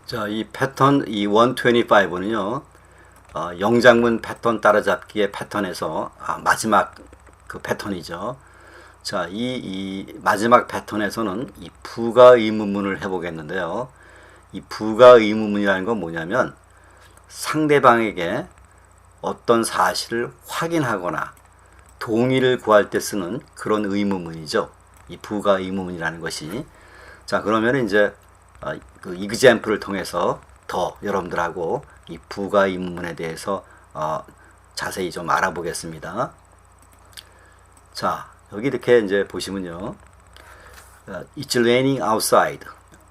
자, 이 패턴 이 125는요. 영장문 패턴 따라잡기의 패턴에서 마지막 그 패턴이죠. 자, 이 마지막 패턴에서는 이 부가 의문문을 해보겠는데요. 이 부가 의문문이라는 건 뭐냐면 상대방에게 어떤 사실을 확인하거나 동의를 구할 때 쓰는 그런 의문문이죠. 이 부가 의문문이라는 것이. 자, 그러면 이제 그 example을 통해서 더 여러분들하고 이 부가 의문문에 대해서 자세히 좀 알아보겠습니다. 자, 여기 이렇게 이제 보시면요. It's raining outside.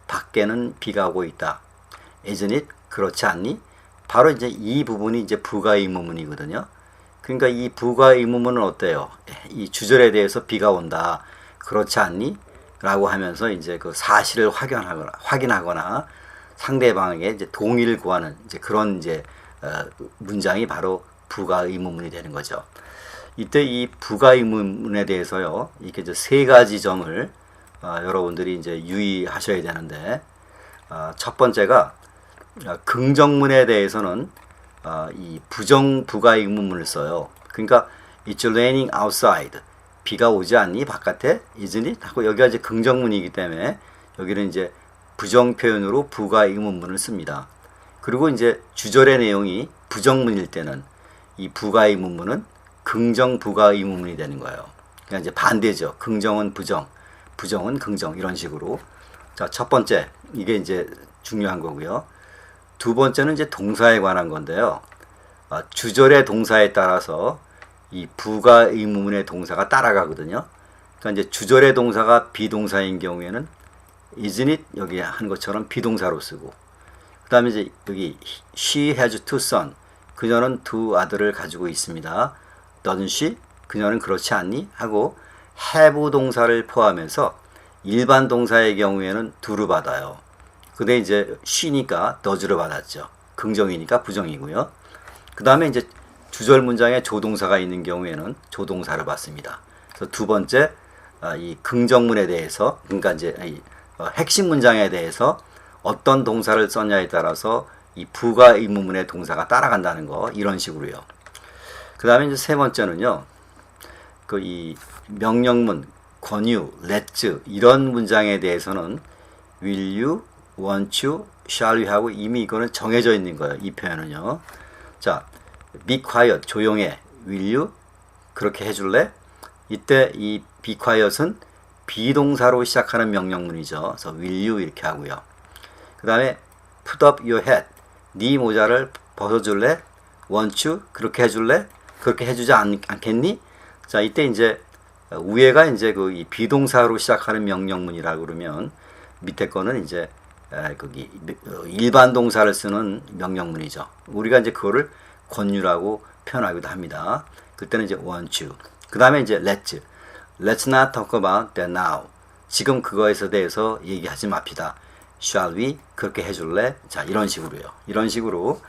밖에는 비가 오고 있다. Isn't it? 그렇지 않니? 바로 이제 이 부분이 이제 부가 의문문이거든요. 그러니까 이 부가 의문문은 어때요? 이 주절에 대해서 비가 온다. 그렇지 않니? 라고 하면서 이제 그 사실을 확인하거나 상대방에게 이제 동의를 구하는 이제 그런 이제 문장이 바로 부가 의문문이 되는 거죠. 이때 이 부가 의문문에 대해서요, 이렇게 이제 세 가지 점을 여러분들이 이제 유의하셔야 되는데, 첫 번째가 긍정문에 대해서는 이 부가 의문문을 써요. 그러니까 It's raining outside. 비가 오지 않니? 바깥에? Isn't it? 하고 여기가 이제 긍정문이기 때문에 여기는 이제 부정 표현으로 부가 의문문을 씁니다. 그리고 이제 주절의 내용이 부정문일 때는 이 부가 의문문은 긍정 부가 의문문이 되는 거예요. 그러니까 이제 반대죠. 긍정은 부정, 부정은 긍정 이런 식으로. 자, 첫 번째 이게 이제 중요한 거고요. 두 번째는 이제 동사에 관한 건데요. 주절의 동사에 따라서 이 부가 의문문의 동사가 따라가거든요. 그러니까 이제 주절의 동사가 비동사인 경우에는 isn't it 여기 한 것처럼 비동사로 쓰고, 그 다음에 이제 여기 she has two sons. 그녀는 두 아들을 가지고 있습니다. doesn't she? 그녀는 그렇지 않니? 하고 have 동사를 포함해서 일반 동사의 경우에는 do를 받아요. 근데 이제 she니까 does를 받았죠. 긍정이니까 부정이고요. 그 다음에 이제 주절 문장에 조동사가 있는 경우에는 조동사를 받습니다. 그래서 두 번째, 이 긍정문에 대해서, 그러니까 이제 핵심 문장에 대해서 어떤 동사를 썼냐에 따라서 이 부가 의문문의 동사가 따라간다는 거, 이런 식으로요. 그 다음에 이제 세 번째는요, 그 이 명령문, 권유, let's 이런 문장에 대해서는 will you, want you, shall you 하고 이미 이거는 정해져 있는 거예요. 이 표현은요. 자, be quiet, 조용해. will you? 그렇게 해줄래? 이때 이 be quiet은 비동사로 시작하는 명령문이죠. 그래서 will you 이렇게 하고요. 그 다음에 put up your hat, 네 모자를 벗어줄래? want you? 그렇게 해줄래? 그렇게 해주지 않겠니? 자, 이때 이제 위에가 이제 그 이 비동사로 시작하는 명령문이라고 그러면 밑에 거는 이제 거기 일반 동사를 쓰는 명령문이죠. 우리가 이제 그거를 권유라고 표현하기도 합니다. 그때는 이제 want you. 그 다음에 이제 let's not talk about that now. 지금 그거에 대해서 얘기하지 맙시다. shall we? 그렇게 해줄래? 자, 이런 식으로요. 이런 식으로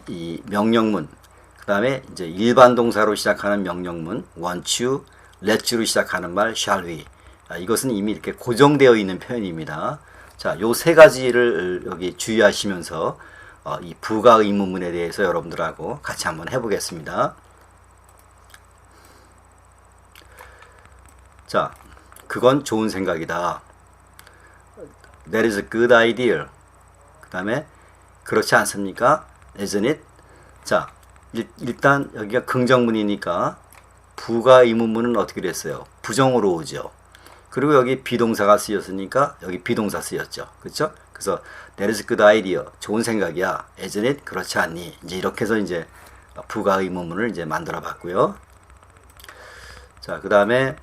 이 명령문, 그 다음에 이제 일반 동사로 시작하는 명령문 want you, let you로 시작하는 말 shall we. 이것은 이미 이렇게 고정되어 있는 표현입니다. 자, 요 세 가지를 여기 주의하시면서 이 부가 의문문에 대해서 여러분들하고 같이 한번 해보겠습니다. 자, 그건 좋은 생각이다. That is a good idea. 그 다음에 그렇지 않습니까? Isn't it? 자, 일단 여기가 긍정문이니까 부가 의문문은 어떻게 됐어요? 부정으로 오죠. 그리고 여기 비동사가 쓰였으니까 여기 비동사 쓰였죠. 그렇죠? 그래서 that is a good idea. 좋은 생각이야. Isn't it? 그렇지 않니? 이제 이렇게 해서 이제 부가 의문문을 이제 만들어 봤고요. 자, 그 다음에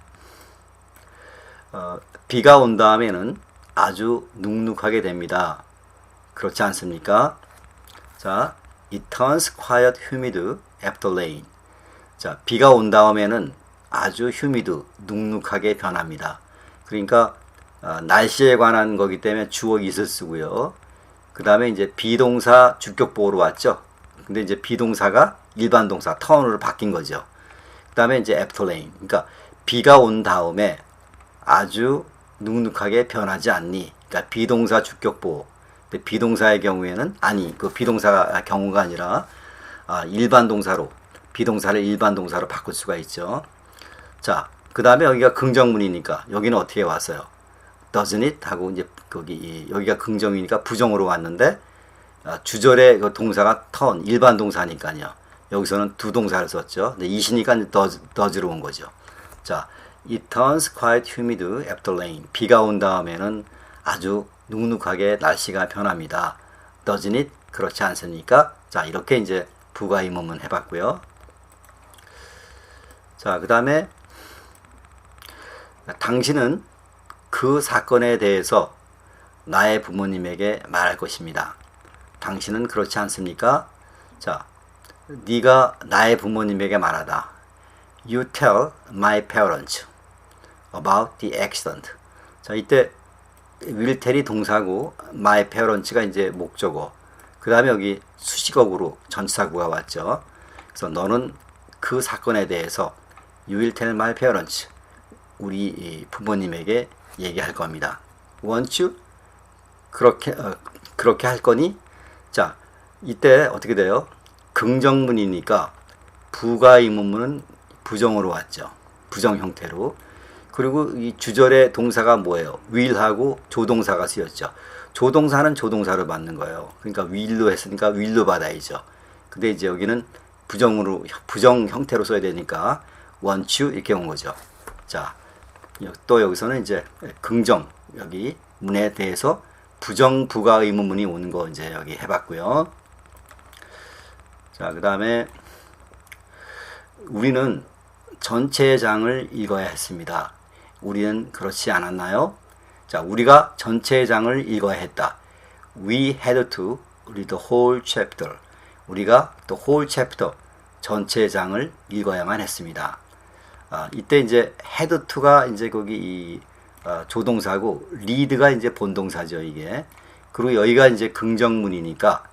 비가 온 다음에는 아주 눅눅하게 됩니다. 그렇지 않습니까? 자, it turns quite humid after rain. 자, 비가 온 다음에는 아주 humid, 눅눅하게 변합니다. 그러니까 날씨에 관한 거기 때문에 주어 is을 쓰고요. 그 다음에 이제 비동사 주격보호로 왔죠. 근데 이제 비동사가 일반 동사 turn으로 바뀐 거죠. 그 다음에 이제 after rain. 그러니까 비가 온 다음에 아주 눅눅하게 변하지 않니? 그러니까 비동사 주격보호. 근데 비동사의 경우에는 그 비동사 경우가 아니라 일반 동사로 비동사를 일반 동사로 바꿀 수가 있죠. 자, 그 다음에 여기가 긍정문이니까 여기는 어떻게 왔어요? doesn't it 하고 이제 여기가 긍정이니까 부정으로 왔는데 주절의 그 동사가 turn 일반 동사니까요. 여기서는 두 동사를 썼죠. 근데 it이니까 does로 온 거죠. 자, it turns quite humid after rain. 비가 온 다음에는 아주 눅눅하게 날씨가 변합니다. doesn't it? 그렇지 않습니까? 자, 이렇게 이제 부가 의문문 해봤고요. 자, 그 다음에 당신은 그 사건에 대해서 나의 부모님에게 말할 것입니다. 당신은 그렇지 않습니까? 자, 네가 나의 부모님에게 말하다. You tell my parents about the accident. 자, 이때 will tell이 동사고 my parents가 이제 목적어. 그 다음에 여기 수식어구로 전치사구가 왔죠. 그래서 너는 그 사건에 대해서 You will tell my parents. 우리 부모님에게 얘기할 겁니다. Want you? 그렇게 할 거니? 자, 이때 어떻게 돼요? 긍정문이니까 부가 의문문은 부정으로 왔죠. 부정 형태로. 그리고 이 주절의 동사가 뭐예요? will하고 조동사가 쓰였죠. 조동사는 조동사로 받는 거예요. 그러니까 will로 했으니까 will로 받아야죠. 근데 이제 여기는 부정 형태로 써야 되니까 want you 이렇게 온 거죠. 자, 또 여기서는 이제 긍정 여기 문에 대해서 부정 부가 의문문이 오는 거 이제 여기 해봤고요. 자, 그 다음에 우리는 전체 장을 읽어야 했습니다. 우리는 그렇지 않았나요? 자, 우리가 전체 장을 읽어야 했다. We had to read the whole chapter. 우리가 the whole chapter 전체 장을 읽어야만 했습니다. 이때 이제 had to가 이제 거기 조동사고 read가 이제 본동사죠, 이게. 그리고 여기가 이제 긍정문이니까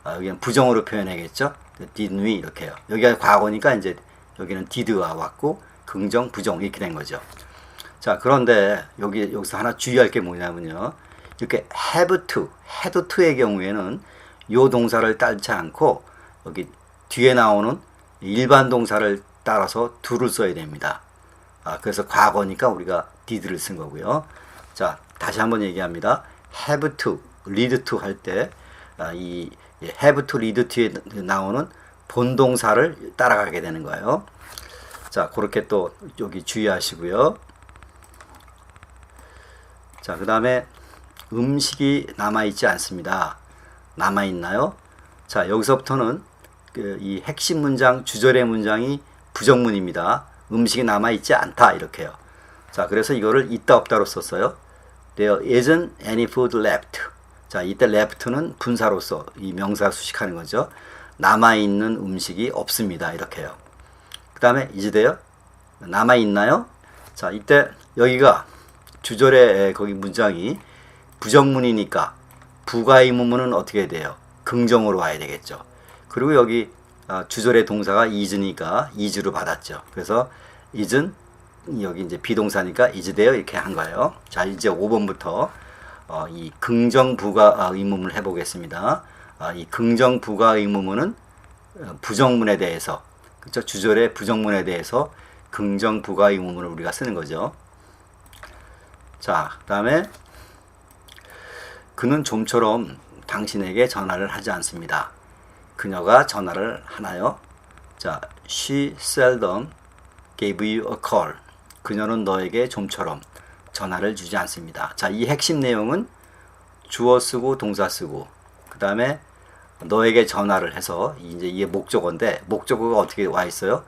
여기는 부정으로 표현하겠죠. didn't we 이렇게요. 여기가 과거니까 이제 여기는 did가 왔고 긍정, 부정 이렇게 된 거죠. 자, 그런데 여기서 하나 주의할 게 뭐냐면요. 이렇게 have to, had to의 경우에는 요 동사를 따르지 않고 여기 뒤에 나오는 일반 동사를 따라서 to를 써야 됩니다. 그래서 과거니까 우리가 did를 쓴 거고요. 자, 다시 한번 얘기합니다. have to, read to 할 때 이 have to, read to에 나오는 본동사를 따라가게 되는 거예요. 자, 그렇게 또 여기 주의하시고요. 자, 그 다음에 음식이 남아있지 않습니다. 남아있나요? 자, 여기서부터는 이 핵심 문장, 주절의 문장이 부정문입니다. 음식이 남아있지 않다 이렇게요. 자, 그래서 이거를 있다 없다로 썼어요. There isn't any food left. 자, 이때 left는 분사로서 이 명사 수식하는 거죠. 남아있는 음식이 없습니다 이렇게요. 그 다음에 is there? 남아있나요? 자, 이때 여기가 주절의 거기 문장이 부정문이니까 부가 의문문은 어떻게 돼요? 긍정으로 와야 되겠죠. 그리고 여기 주절의 동사가 is니까 is로 받았죠. 그래서 is는 여기 이제 비동사니까 is there 이렇게 한 거예요. 자, 이제 5번부터 이 긍정 부가 의문문을 해보겠습니다. 이 긍정 부가 의문문은 부정문에 대해서, 그렇죠? 주절의 부정문에 대해서 긍정 부가 의문문을 우리가 쓰는 거죠. 자, 그 다음에 그는 좀처럼 당신에게 전화를 하지 않습니다. 그녀가 전화를 하나요? 자, she seldom gave you a call. 그녀는 너에게 좀처럼 전화를 주지 않습니다. 자, 이 핵심 내용은 주어 쓰고 동사 쓰고 그 다음에 너에게 전화를 해서 이제 이게 목적어인데 목적어가 어떻게 와 있어요?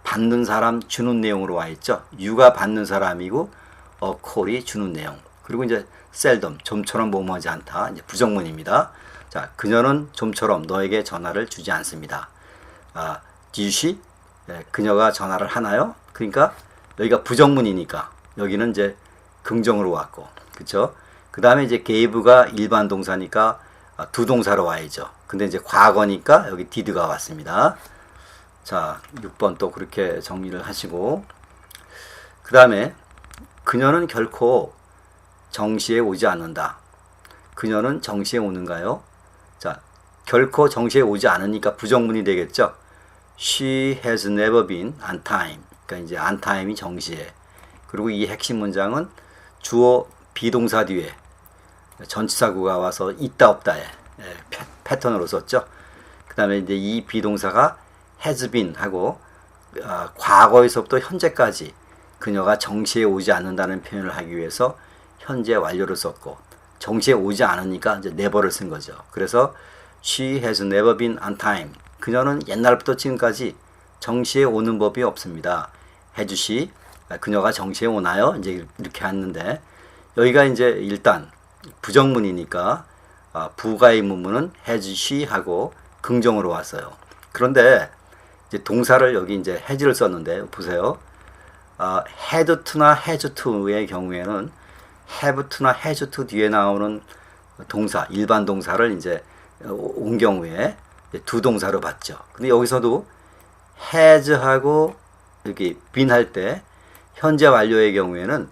받는 사람 주는 내용으로 와 있죠. you가 받는 사람이고 call이 주는 내용. 그리고 이제 seldom 좀처럼 뭐뭐하지 않다. 이제 부정문입니다. 자, 그녀는 좀처럼 너에게 전화를 주지 않습니다. did she? 그녀가 전화를 하나요? 그러니까 여기가 부정문이니까 여기는 이제 긍정으로 왔고, 그렇죠? 그 다음에 이제 gave가 일반 동사니까 두 동사로 와야죠. 근데 이제 과거니까 여기 did가 왔습니다. 자, 6번 또 그렇게 정리를 하시고, 그 다음에 그녀는 결코 정시에 오지 않는다. 그녀는 정시에 오는가요? 자, 결코 정시에 오지 않으니까 부정문이 되겠죠. She has never been on time. 그러니까 이제 on time이 정시에. 그리고 이 핵심 문장은 주어 비동사 뒤에 전치사구가 와서 있다 없다에 패턴으로 썼죠. 그 다음에 이제 이 비동사가 has been 하고 과거에서부터 현재까지 그녀가 정시에 오지 않는다는 표현을 하기 위해서 현재 완료를 썼고, 정시에 오지 않으니까 이제 never를 쓴 거죠. 그래서 she has never been on time. 그녀는 옛날부터 지금까지 정시에 오는 법이 없습니다. has she, 그녀가 정시에 오나요? 이제 이렇게 했는데, 여기가 이제 일단 부정문이니까 부가의 문문은 has she 하고 긍정으로 왔어요. 그런데 이제 동사를 여기 이제 has를 썼는데 보세요. had to나 has to의 경우에는 have to나 has to 뒤에 나오는 동사, 일반 동사를 이제 온 경우에 두 동사로 봤죠. 근데 여기서도 has하고 이렇게 been 할 때 현재 완료의 경우에는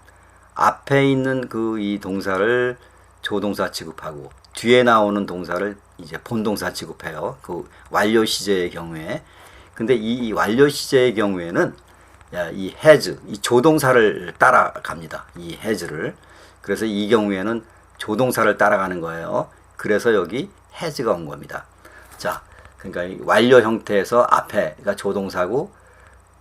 앞에 있는 그 이 동사를 조동사 취급하고 뒤에 나오는 동사를 이제 본동사 취급해요. 그 완료 시제의 경우에. 근데 이 완료 시제의 경우에는 이 has, 이 조동사를 따라갑니다. 이 has를. 그래서 이 경우에는 조동사를 따라가는 거예요. 그래서 여기 has가 온 겁니다. 자, 그러니까 이 완료 형태에서 앞에가 조동사고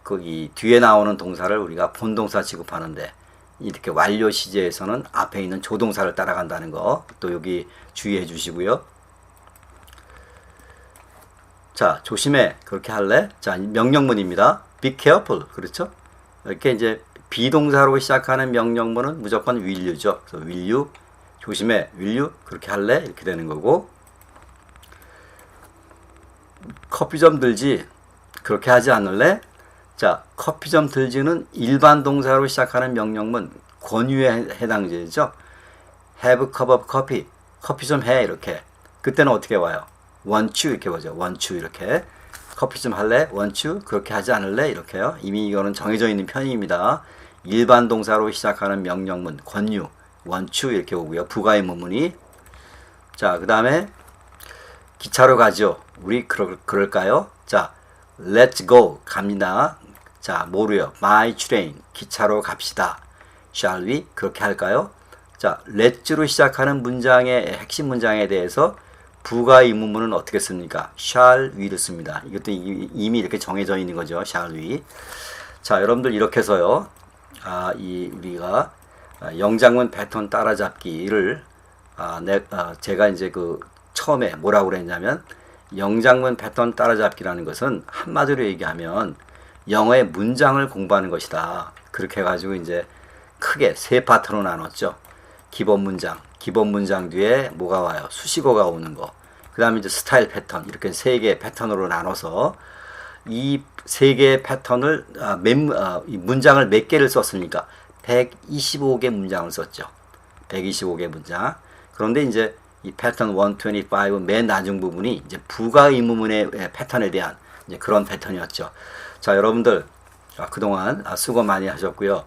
거기 뒤에 나오는 동사를 우리가 본동사 취급하는데, 이렇게 완료 시제에서는 앞에 있는 조동사를 따라간다는 거 또 여기 주의해 주시고요. 자, 조심해. 그렇게 할래? 자, 명령문입니다. Be careful. 그렇죠? 이렇게 이제 비동사로 시작하는 명령문은 무조건 will you죠. 그래서 will you, 조심해. will you, 그렇게 할래? 이렇게 되는 거고, 커피 좀 들지? 그렇게 하지 않을래? 자, 커피 좀 들지는 일반 동사로 시작하는 명령문, 권유에 해당되죠. Have a cup of coffee. 커피 좀 해. 이렇게. 그때는 어떻게 와요? Want you 이렇게 보죠. Want you 이렇게. 커피 좀 할래? Want you? 그렇게 하지 않을래? 이렇게요. 이미 이거는 정해져 있는 편입니다. 일반 동사로 시작하는 명령문, 권유, want you 이렇게 오고요. 부가의 문문이. 자, 그 다음에 기차로 가죠. 우리 그럴까요? 자, let's go. 갑니다. 자, 뭐로요? My train. 기차로 갑시다. Shall we? 그렇게 할까요? 자, let's로 시작하는 문장의 핵심 문장에 대해서 부가 의문문은 어떻게 씁니까? shall we를 씁니다. 이것도 이미 이렇게 정해져 있는 거죠. shall we. 자, 여러분들 이렇게 해서요. 우리가 영장문 패턴 따라잡기를 제가 이제 그 처음에 뭐라고 그랬냐면, 영장문 패턴 따라잡기라는 것은 한마디로 얘기하면 영어의 문장을 공부하는 것이다. 그렇게 해가지고 이제 크게 세 파트로 나눴죠. 기본 문장 뒤에 뭐가 와요? 수식어가 오는 거. 그 다음에 이제 스타일 패턴, 이렇게 세 개의 패턴으로 나눠서 이 세 개의 패턴을 이 문장을 몇 개를 썼습니까? 125개 문장을 썼죠. 125개 문장. 그런데 이제 이 패턴 125 맨 나중 부분이 이제 부가 의문문의 패턴에 대한 이제 그런 패턴이었죠. 자, 여러분들 그동안 수고 많이 하셨고요.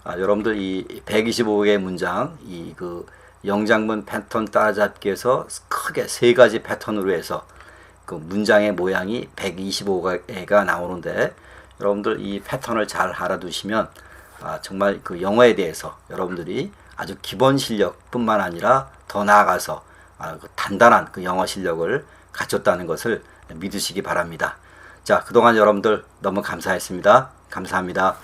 여러분들 이 125개의 문장, 이 그 영장문 패턴 따라잡기에서 크게 세 가지 패턴으로 해서 그 문장의 모양이 125개가 나오는데, 여러분들 이 패턴을 잘 알아두시면 정말 그 영어에 대해서 여러분들이 아주 기본 실력뿐만 아니라 더 나아가서 단단한 그 영어 실력을 갖췄다는 것을 믿으시기 바랍니다. 자, 그동안 여러분들 너무 감사했습니다. 감사합니다.